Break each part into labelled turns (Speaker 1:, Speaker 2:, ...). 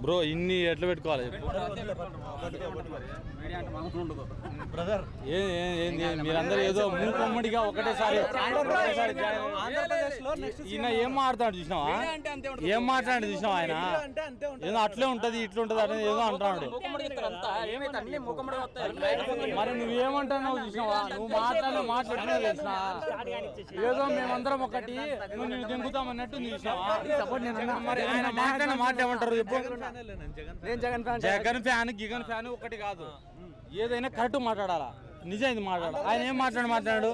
Speaker 1: bro ఇన్ని ఎట్లా పెట్టుకోవాలి మీరందరూ ఏదో మూకొమ్మడిగా ఒకటేసారి ఈయన ఏం మాట్లాడు చూసినావా ఏం మాట్లాడు చూసినావా ఆయన ఏదో అట్లే ఉంటది ఇట్లా ఉంటది అనేది ఏదో అంటున్నాడు మరి నువ్వేమంటున్నావు చూసినావా నువ్వు మాట్లాడినా తెలిసినా ఏదో మేమందరం ఒకటి నువ్వు నేను దింగుతామన్నట్టు చూసినావా మరి ఆయన మాట్లాడిన మాట ఏమంటారు చెప్పు జగన్ ఫ్యాన్ గిగన్ ఫ్యాన్ ఒకటి కాదు ఏదైనా కరెక్ట్ మాట్లాడాలా నిజం మాట్లాడాలి ఆయన ఏం మాట్లాడు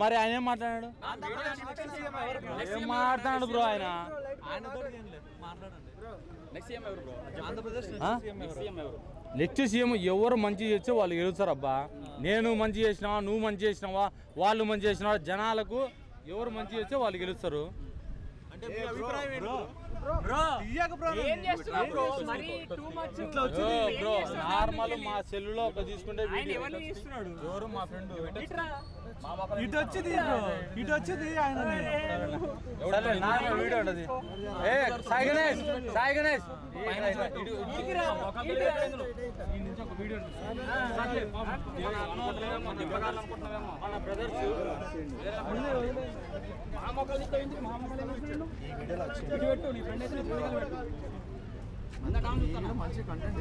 Speaker 1: మరి ఆయన ఏం మాట్లాడాడు ఏం మాట్లాడు బ్రో ఆయన నెక్స్ట్ సీఎం ఎవరు మంచి చేస్తే వాళ్ళు గెలుస్తారు అబ్బా నేను మంచి చేసినావా నువ్వు మంచి చేసినావా వాళ్ళు మంచి చేసినావా జనాలకు ఎవరు మంచి చేస్తే వాళ్ళు గెలుస్తారు నార్మల్ మా సెల్లులో ఒక తీసుకుంటే ఎవరు మా ఫ్రెండ్ ఇటు వచ్చింది వీడియో ఉంటది సాయి గణేష్ మంచి కంటెంట్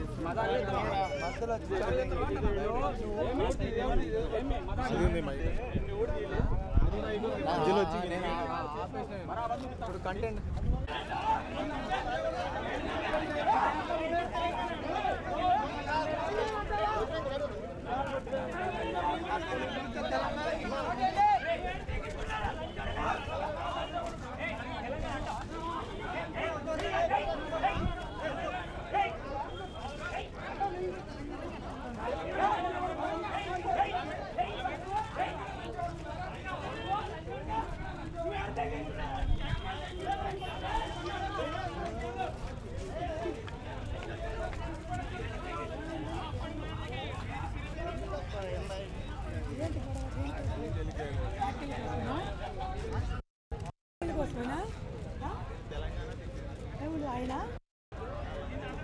Speaker 1: కంటెంట్